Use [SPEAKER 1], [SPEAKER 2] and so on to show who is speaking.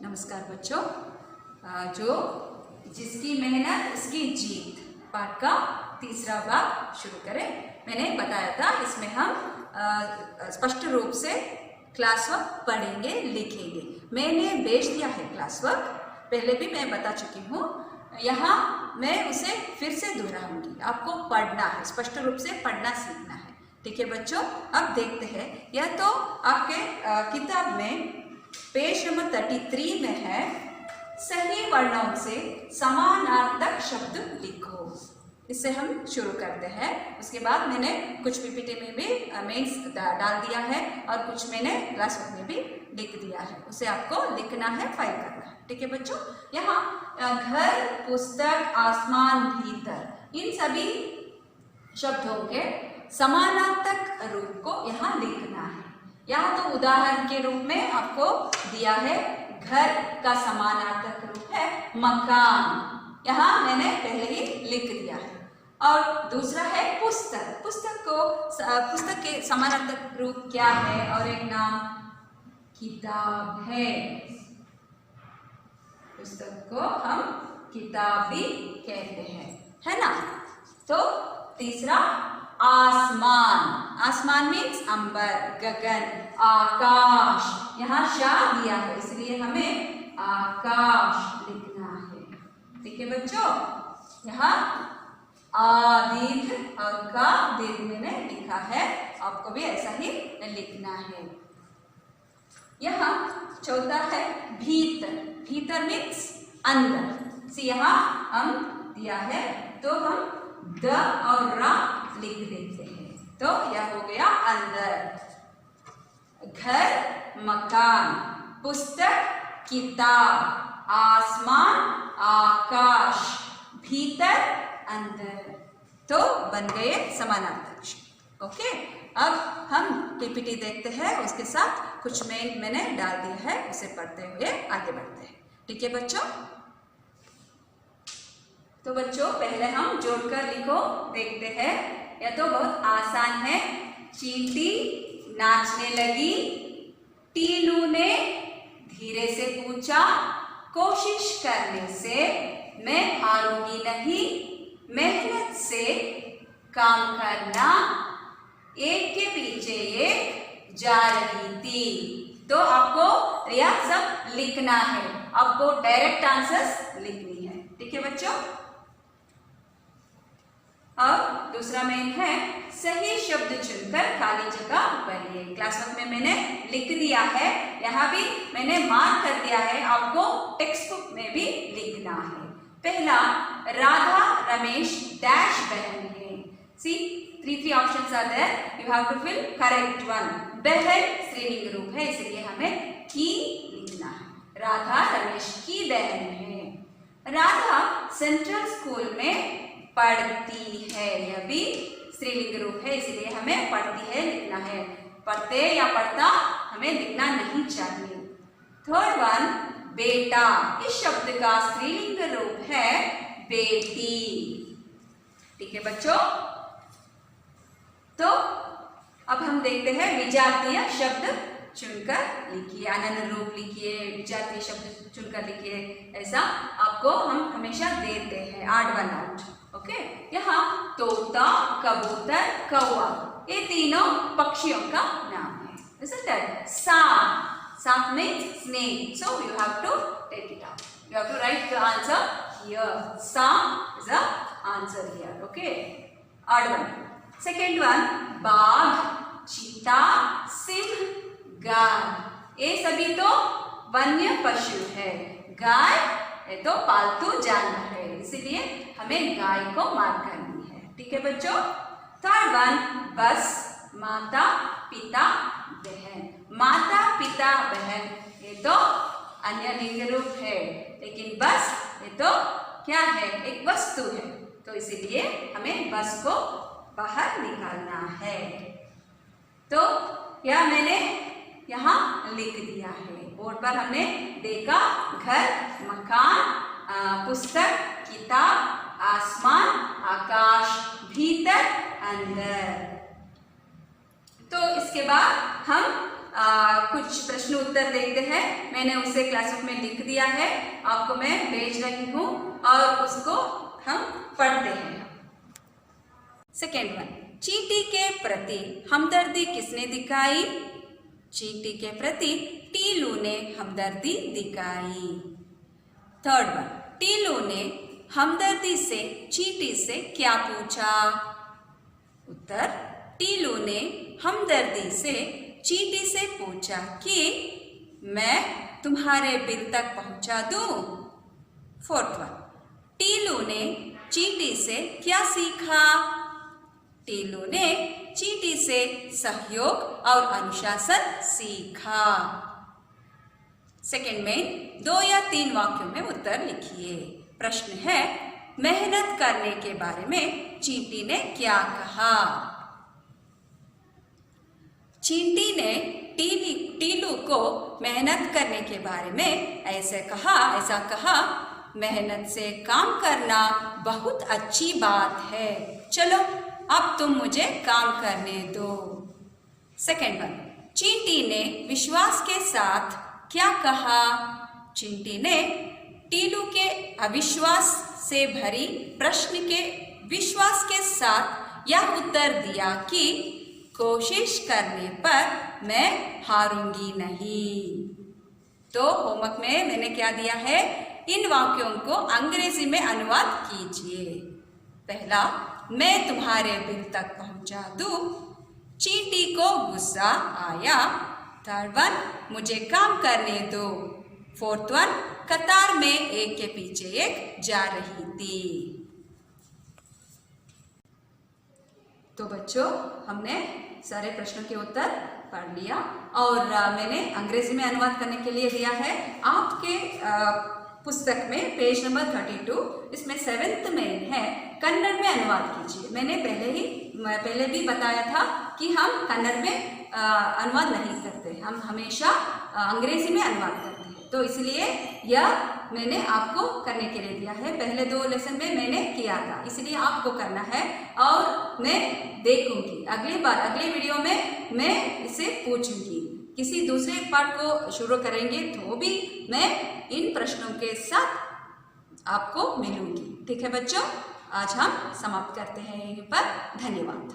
[SPEAKER 1] नमस्कार बच्चों। जो जिसकी मेहनत उसकी जीत पाठ का तीसरा भाग शुरू करें। मैंने बताया था इसमें हम स्पष्ट रूप से क्लास वर्क पढ़ेंगे, लिखेंगे। मैंने भेज दिया है क्लास वर्क, पहले भी मैं बता चुकी हूँ। यहाँ मैं उसे फिर से दोहराऊंगी। आपको पढ़ना है, स्पष्ट रूप से पढ़ना सीखना है। ठीक है बच्चों, अब देखते हैं। यह तो आपके किताब में पेज नंबर 33 में है, सही वर्णों से समानार्थक शब्द लिखो। इससे हम शुरू करते हैं। उसके बाद मैंने कुछ पीपीटी में भी मेंस डाल दिया है और कुछ मैंने क्लास वर्क में भी लिख दिया है। उसे आपको लिखना है, फाइल करना है। ठीक है बच्चों, यहाँ घर, पुस्तक, आसमान, भीतर, इन सभी शब्दों के समानार्थक रूप को यहाँ लिखना है। यहाँ तो उदाहरण के रूप में आपको दिया है, घर का समानार्थक रूप है मकान। यहाँ मैंने पहले ही लिख दिया है। और दूसरा है पुस्तक। पुस्तक के समानार्थक रूप क्या है? और एक नाम किताब है। पुस्तक को हम किताब भी कहते हैं, है ना। तो तीसरा आसमान। आसमान मीन्स अंबर, गगन, आकाश। यहाँ शाह दिया है, इसलिए हमें आकाश लिखना है। ठीक है बच्चों, यहाँ दीर्घ और का दीर्घ मैंने लिखा है, आपको भी ऐसा ही लिखना है। यहाँ चौथा है भीतर। भीतर मीन्स अंदर। सी यहाँ हम दिया है तो हम द और रा लिख देते हैं, तो यह हो गया अंदर। घर, मकान, पुस्तक, किताब, आसमान, आकाश, भीतर, अंदर, तो बन गए समानार्थक शब्द। ओके, अब हम पीपीटी देखते हैं, उसके साथ कुछ मैंने डाल दिया है, उसे पढ़ते हुए आगे बढ़ते हैं। ठीक है बच्चों, तो बच्चों पहले हम जोड़कर लिखो देखते हैं। यह तो बहुत आसान है। चींटी नाचने लगी, टीनू ने धीरे से पूछा, कोशिश करने से मैं हारूंगी नहीं, मेहनत से काम करना, एक के पीछे एक जा रही थी। तो आपको यह सब लिखना है, आपको डायरेक्ट आंसर्स लिखनी है। ठीक है बच्चों, अब दूसरा मेन है सही शब्द चुनकर खाली जगह भरिए। क्लास वर्क में मैंने लिख दिया है, यहाँ भी मैंने मार्क कर दिया है, आपको टेक्स्ट बुक में भी लिखना है। पहला, राधा रमेश डैश बहन है। See 3 options are there, you have to fill correct one. बहन स्त्रीलिंग रूप है, इसलिए हमें की लिखना है। राधा रमेश की बहन है। राधा सेंट्रल स्कूल में पढ़ती है, यह भी स्त्रीलिंग रूप है, इसलिए हमें पढ़ती है लिखना है। पढ़ते या पढ़ता हमें लिखना नहीं चाहिए। थर्ड वन, बेटा, इस शब्द का स्त्रीलिंग रूप है बेटी। ठीक है बच्चों, तो अब हम देखते हैं विजातीय शब्द चुनकर लिखिए, अनन्य रूप लिखिए, विजातीय शब्द चुनकर लिखिए। ऐसा आपको हम हमेशा देते हैं, 8 1 आउट। ओके, यहाँ तोता, कबूतर, कौवा, ये तीनों पक्षियों का नाम है। सांप means snake, so you have to take it out. You have to write the answer here. सांप is the answer here. Okay, odd one. Second one, बाघ, चीता, सिंह, गाय, ये सभी तो वन्य पशु है। गाय ये तो पालतू जानवर है, इसलिए हमें गाय को मार्क करनी है। ठीक है बच्चों। थर्ड वन, बस, माता, पिता, बहन। माता, पिता, बहन, ये तो अन्य लिंग रूप है, लेकिन बस ये तो क्या है? एक वस्तु है, तो इसीलिए हमें बस को बाहर निकालना है। तो यह मैंने यहाँ लिख दिया है, बोर्ड पर हमने देखा। घर, मकान, पुस्तक, किताब, आसमान, आकाश, भीतर, अंदर। तो इसके बाद हम कुछ प्रश्न उत्तर देखते हैं। मैंने उसे क्लासबुक में लिख दिया है, आपको मैं भेज रही हूँ और उसको हम पढ़ते हैं। सेकेंड वन, चींटी के प्रति हमदर्दी किसने दिखाई? चींटी के प्रति टीलू ने हमदर्दी दिखाई। थर्ड वन, टीलू ने हमदर्दी से चींटी से क्या पूछा? उत्तर, टीलू ने हमदर्दी से चींटी से पूछा कि मैं तुम्हारे बिल तक पहुंचा दूं। फोर्थ वन, टीलू ने चींटी से क्या सीखा? टीलू ने चींटी से सहयोग और अनुशासन सीखा। सेकंड में 2 या 3 वाक्यों में उत्तर लिखिए। प्रश्न है, मेहनत करने के बारे में चींटी ने क्या कहा? चींटी ने टीलू को मेहनत करने के बारे में ऐसा कहा, मेहनत से काम करना बहुत अच्छी बात है, चलो अब तुम मुझे काम करने दो। सेकंड वन, चींटी ने विश्वास के साथ क्या कहा? चींटी ने टीलू के अविश्वास से भरी प्रश्न के विश्वास के साथ यह उत्तर दिया कि कोशिश करने पर मैं हारूंगी नहीं। तो होमवर्क में मैंने क्या दिया है, इन वाक्यों को अंग्रेजी में अनुवाद कीजिए। पहला, मैं तुम्हारे बिल तक पहुंचा दूं, चींटी को गुस्सा आया। थर्ड वन, मुझे काम करने दो। फोर्थ वन, कतार में एक के पीछे एक जा रही थी। तो बच्चों, हमने सारे प्रश्नों के उत्तर पढ़ लिया और मैंने अंग्रेजी में अनुवाद करने के लिए दिया है आपके पुस्तक में पेज नंबर 32, इसमें 7th में है, कन्नड़ में अनुवाद कीजिए। मैंने पहले भी बताया था कि हम कन्नड़ में अनुवाद नहीं करते, हम हमेशा अंग्रेजी में अनुवाद करते हैं। तो इसलिए यह मैंने आपको करने के लिए दिया है। पहले 2 लेसन में मैंने किया था, इसलिए आपको करना है और मैं देखूंगी अगले वीडियो में मैं इसे पूछूंगी। किसी दूसरे पार्ट को शुरू करेंगे तो भी मैं इन प्रश्नों के साथ आपको मिलूंगी। ठीक है बच्चों, आज हम समाप्त करते हैं यहीं पर। धन्यवाद।